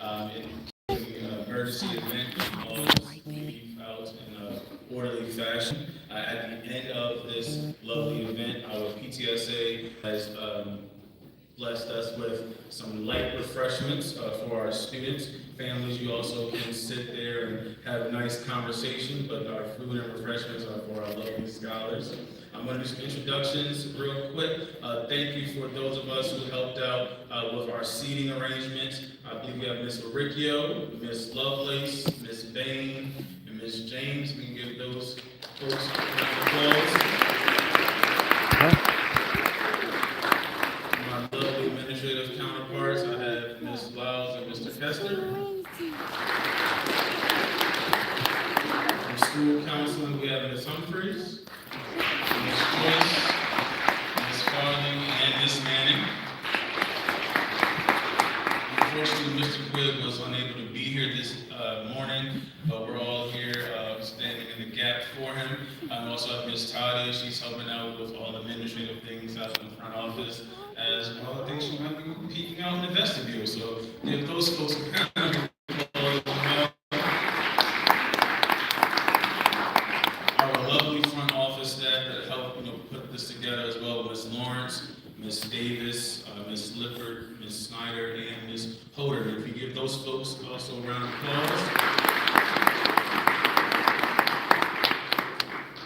in the emergency event, we always leave out in an orderly fashion. At the end of this lovely event, our PTSA has blessed us with some light refreshments for our students. Families, you also can sit there and have a nice conversation, but our food and refreshments are for our lovely scholars. I'm going to do some introductions real quick. Thank you for those of us who helped out with our seating arrangement. I believe we have Miss Maricchio, Miss Lovelace, Miss Bain, and Miss James. We can give those folks a round of applause. My lovely administrative counterparts, I have Ms. Lyles and Mr. Kessler. From school counseling, we have Ms. Humphreys, Ms. Joyce, Ms. Farthing, and Ms. Manning. Unfortunately, Mr. Quibb was unable to be here this morning, but we're all here standing in the gap for him. I also have Ms. Tadia. She's helping out with all the administrative things out in the front office, as well. I think she might be peeking out in the vestibule. So if those folks can kind of our lovely front office staff that helped put this together as well, Ms. Lawrence, Ms. Davis, Ms. Lippert, Ms. Snyder, and Ms. Holder. If you give those folks also a round of applause.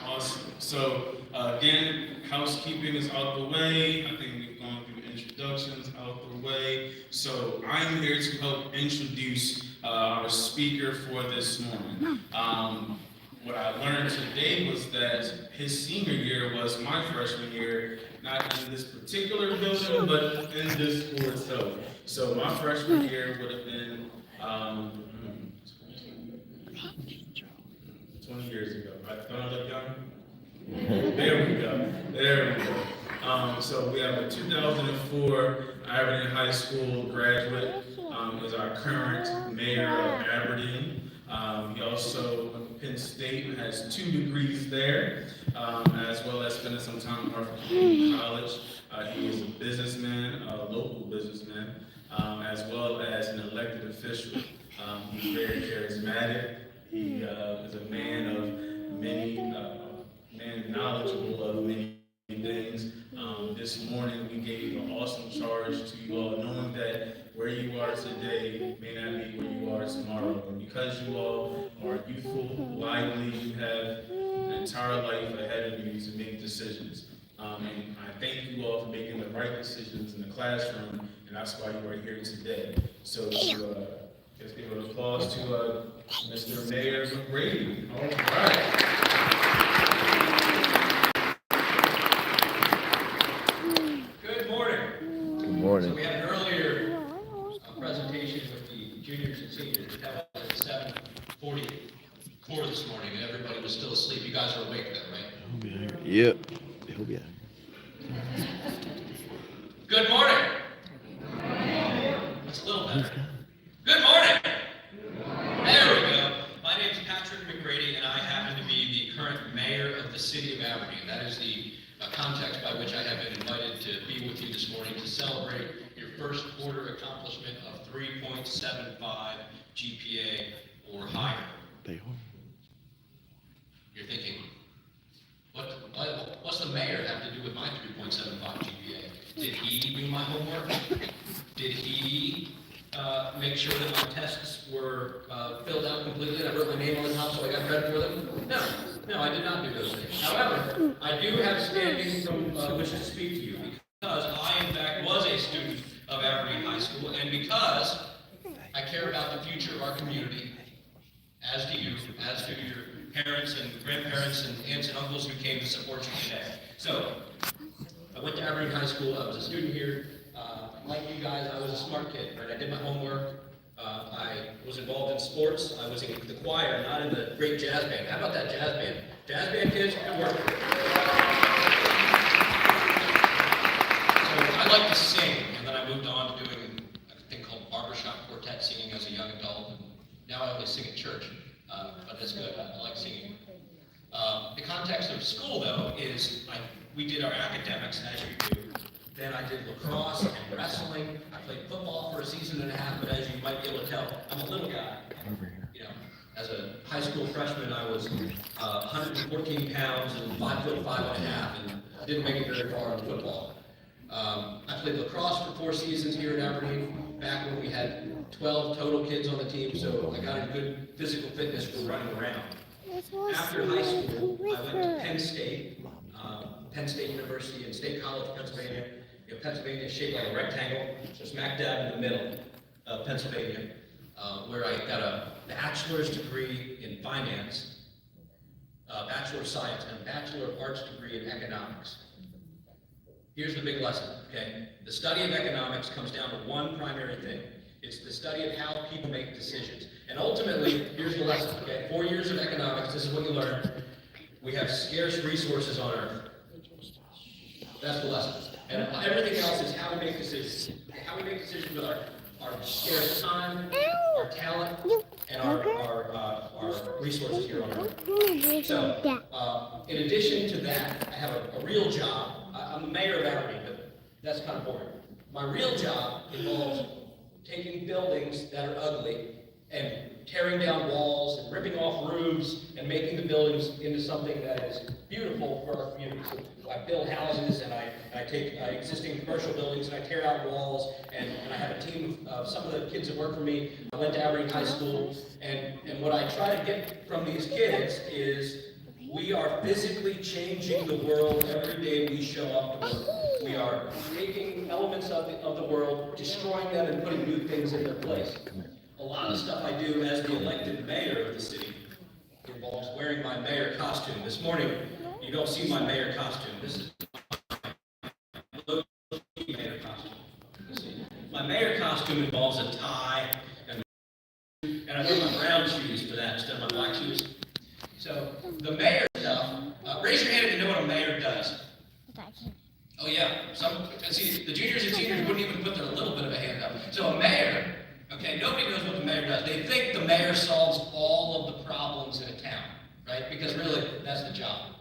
Awesome. So again, housekeeping is out the way. I think we've gone through introductions out the way. So I'm here to help introduce our speaker for this morning. What I learned today was that his senior year was my freshman year, not in this particular building, but in this school itself. So my freshman year would have been 20 years ago. I thought I looked young. There we go. There we go. So we have a 2004 Aberdeen High School graduate, is our current mayor of Aberdeen. He also went to Penn State and has 2 degrees there, as well as spending some time at Harvard Community College. He is a businessman, a local businessman, as well as an elected official. He's very charismatic. He is a man of many, man knowledgeable of many things. This morning we gave an awesome charge to you all, knowing that where you are today may not be where you are tomorrow. But because you all are youthful, lively, you have an entire life ahead of you to make decisions. And I thank you all for making the right decisions in the classroom, and that's why you are here today. So let's give an applause to Mr. Mayor McGrady. All right. So we had an earlier presentation with the juniors and seniors. That was at 7:44 this morning, and everybody was still asleep. You guys are awake then, right? He'll be here. Yep. He'll be out. Good morning. That's a little better. Good morning. There we go. My name is Patrick McGrady, and I happen to be the current mayor of the city of Aberdeen. That is the context by which I have been invited to be with you this morning to celebrate your first quarter accomplishment of 3.75 GPA or higher. You're thinking, what's the mayor have to do with my 3.75 GPA? Did he do my homework? Did he make sure that my tests were filled out completely and I wrote my name on the top so I got credit for them? No, I did not do those things. However, I do have standing from which to speak to you because I, in fact, was a student of Aberdeen High School, and because I care about the future of our community, as do you, as do your parents and grandparents and aunts and uncles who came to support you today. So, I went to Aberdeen High School. I was a student here. Like you guys, I was a smart kid, right? I did my homework. I was involved in sports. I was in the choir, not in the great jazz band. How about that jazz band? Jazz band kids, good work. So I like to sing, and then I moved on to doing a thing called barbershop quartet singing as a young adult. And now I only sing at church, but that's good. I like singing. The context of school, though, is we did our academics, as you do. Then I did lacrosse and wrestling. I played football for a season and a half, but as you might be able to tell, I'm a little guy. You know, as a high school freshman, I was 114 pounds and 5'5.5", and didn't make it very far in football. I played lacrosse for 4 seasons here at Aberdeen, back when we had 12 total kids on the team, so I got a good physical fitness for running around. After high school, I went to Penn State University and State College, Pennsylvania. You know, Pennsylvania is shaped like a rectangle, so smack dab in the middle of Pennsylvania, where I got a bachelor's degree in finance, a bachelor of science, and a bachelor of arts degree in economics. Here's the big lesson, okay? The study of economics comes down to one primary thing. It's the study of how people make decisions. And ultimately, here's the lesson, okay? 4 years of economics, this is what you learn. We have scarce resources on Earth. That's the lesson. And everything else is how we make decisions. How we make decisions with our scarce time, our talent, and our resources here on Earth. So, in addition to that, I have a real job. I'm the mayor of Aberdeen, but that's kind of boring. My real job involves taking buildings that are ugly and tearing down walls and ripping off roofs and making the buildings into something that is beautiful for our community. So I build houses and I take existing commercial buildings and I tear out walls, and I have a team of some of the kids that work for me. I went to Aberdeen High School, and what I try to get from these kids is we are physically changing the world every day we show up to work. We are taking elements of the world, destroying them, and putting new things in their place. A lot of the stuff I do as the elected mayor of the city involves wearing my mayor costume. This morning, you don't see my mayor costume. This is my low-key mayor costume. My mayor costume involves a tie, and I wear my brown shoes for that instead of my black shoes. So, the mayor stuff, raise your hand if you know what a mayor does. Oh yeah, see, the juniors and seniors wouldn't even put their little bit of a hand up. So a mayor, okay, nobody knows what the mayor does. They think the mayor solves all of the problems in a town, right? Because really, that's the job.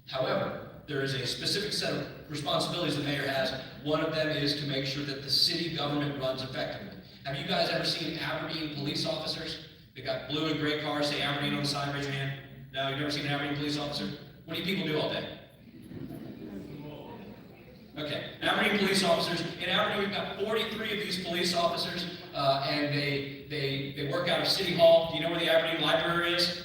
However, there is a specific set of responsibilities the mayor has. One of them is to make sure that the city government runs effectively. Have you guys ever seen Aberdeen police officers? They got blue and gray cars, say Aberdeen on the side, raise your hand. No, you've never seen an Aberdeen police officer? What do you people do all day? Okay, Aberdeen police officers. In Aberdeen, we've got 43 of these police officers, and they work out of City Hall. Do you know where the Aberdeen Library is?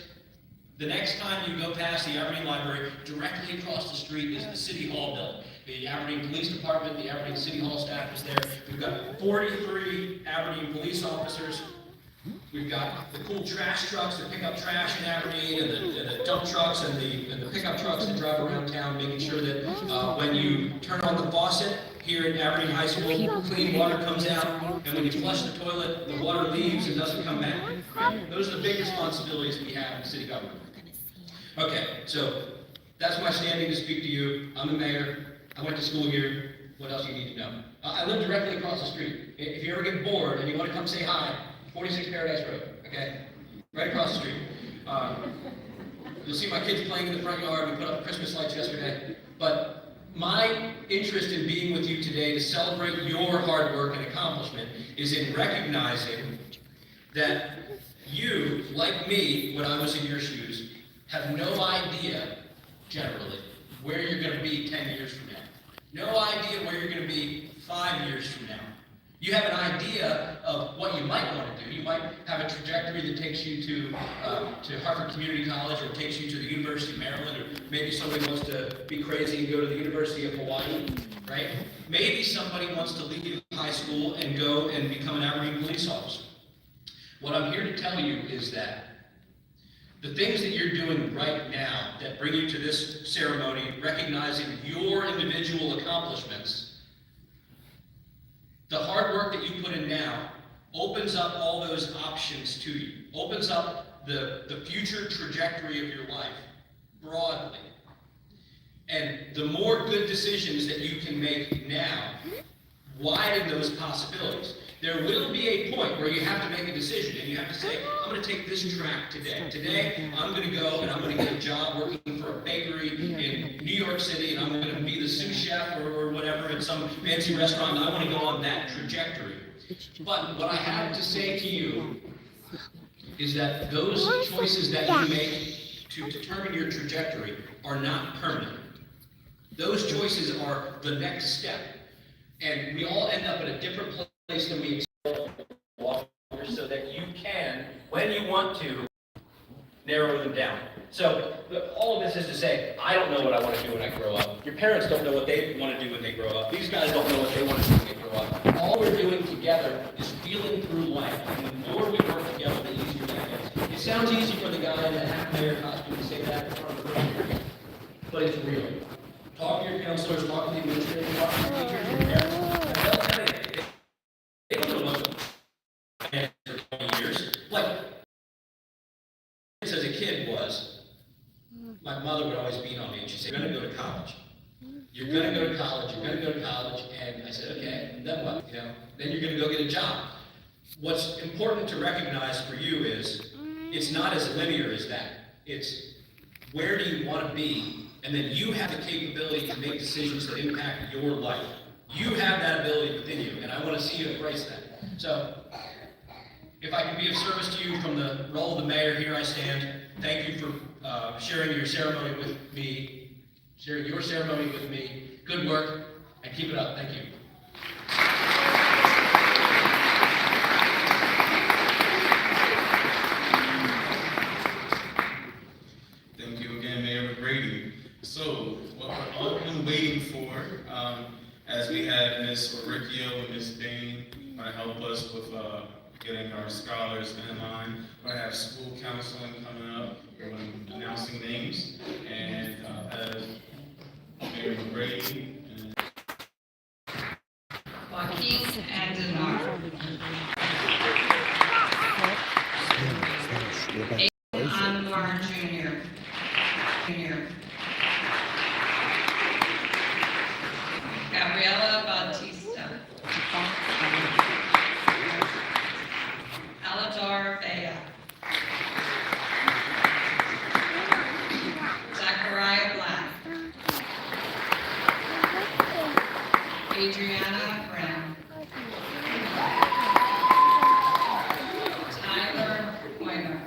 The next time you go past the Aberdeen Library, directly across the street is the City Hall building. The Aberdeen Police Department, the Aberdeen City Hall staff is there. We've got 43 Aberdeen police officers. We've got the cool trash trucks that pick up trash in Aberdeen, and the dump trucks and the pickup trucks that drive around town, making sure that when you turn on the faucet here at Aberdeen High School, clean water comes out, and when you flush the toilet, the water leaves and doesn't come back. Those are the big responsibilities we have in city government. Okay, so that's my standing to speak to you. I'm the mayor. I went to school here. What else do you need to know? I live directly across the street. If you ever get bored and you want to come say hi, 46 Paradise Road, okay? Right across the street. You'll see my kids playing in the front yard. We put up Christmas lights yesterday. But my interest in being with you today to celebrate your hard work and accomplishment is in recognizing that you, like me, when I was in your shoes, have no idea, generally, where you're going to be 10 years from now. No idea where you're going to be 5 years from now. You have an idea of what you might want to do. You might have a trajectory that takes you to Harvard Community College, or takes you to the University of Maryland, or maybe somebody wants to be crazy and go to the University of Hawaii, right? Maybe somebody wants to leave high school and go and become an Aberdeen police officer. What I'm here to tell you is that the things that you're doing right now that bring you to this ceremony, recognizing your individual accomplishments, the hard work that you put in now opens up all those options to you, opens up the future trajectory of your life broadly. And the more good decisions that you can make now widen those possibilities. there will be a point where you have to make a decision, and you have to say, I'm gonna take this track today. Today, I'm gonna go and I'm gonna get a job working for a bakery in New York City, and I'm gonna be the sous chef or whatever at some fancy restaurant, and I wanna go on that trajectory. But what I have to say to you is that those choices that you make to determine your trajectory are not permanent. Those choices are the next step. And we all end up at a different place than we expect, so that you can, when you want to, narrow them down. So all of this is to say, I don't know what I want to do when I grow up. Your parents don't know what they want to do when they grow up. These guys don't know what they want to do when they grow up. All we're doing together is feeling through life. And the more we work together, the easier that is. It sounds easy for the guy in the half-mayor costume to say that in front of the room, but it's real. Talk to your counselors, talk to the administrators, talk to the teachers, your parents. And they'll tell you, they don't know what for 20 years. Like, as a kid was, my mother would always beat on me, and she'd say, you're gonna go to college. You're gonna go to college, you're gonna go to college, and I said, okay, and then what? Then you're gonna go get a job. What's important to recognize for you is, it's not as linear as that. It's, where do you wanna be? And then you have the capability to make decisions that impact your life. You have that ability within you, and I wanna see you embrace that. So, if I can be of service to you from the role of the mayor, here I stand. Thank you for sharing your ceremony with me, Good work, and keep it up. Thank you. Thank you again, Mayor McGrady. So, what we're all been waiting for, as we had Ms. Oricchio and Ms. Bain help us with getting our scholars in line. We're gonna have school counseling coming up. We're gonna be announcing names, and as Mayor McGrady and Joaquin Andinar. Aiden Anwar Jr. Gabriela Bautista. Alador Bea. Zachariah Black. Adriana Brown. Tyler Pointer.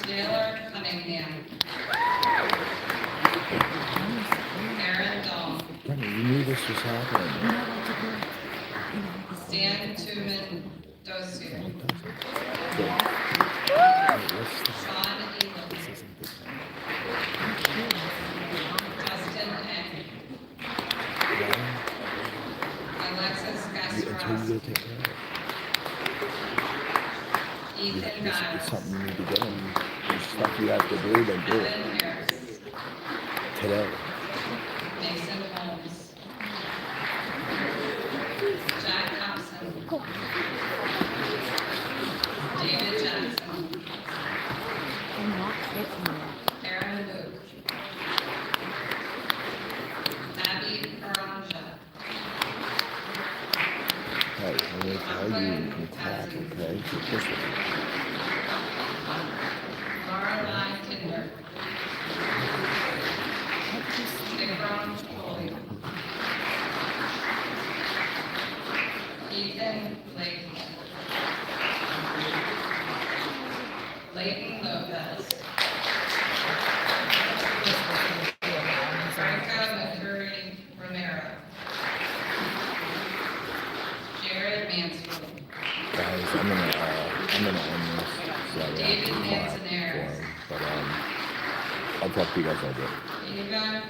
Taylor Cunningham. Aaron Dahl. Brennan, you knew this was happening. Stan Tuman Dossier. Sean Elam. Justin Eng. Alexis Until you Gasparovsky. go take care of it. Ethan It's Giles. something you need to get them. There's stuff you have to do, then do it. Evan Harris. Today. Mason Holmes. Jack Hobson. David Jackson. Aaron Luke. Abby Aranja. Hey, when they tell you, you can attack, okay? So push it. Lorelei Kinder. Nikron Foley. Ethan Layton. Leighton Lopez. Franca McCurry Romero. Jared Mansfield. Guys, I'm gonna end this. So I David have to Manzanares. but I'll talk to you guys later. Eva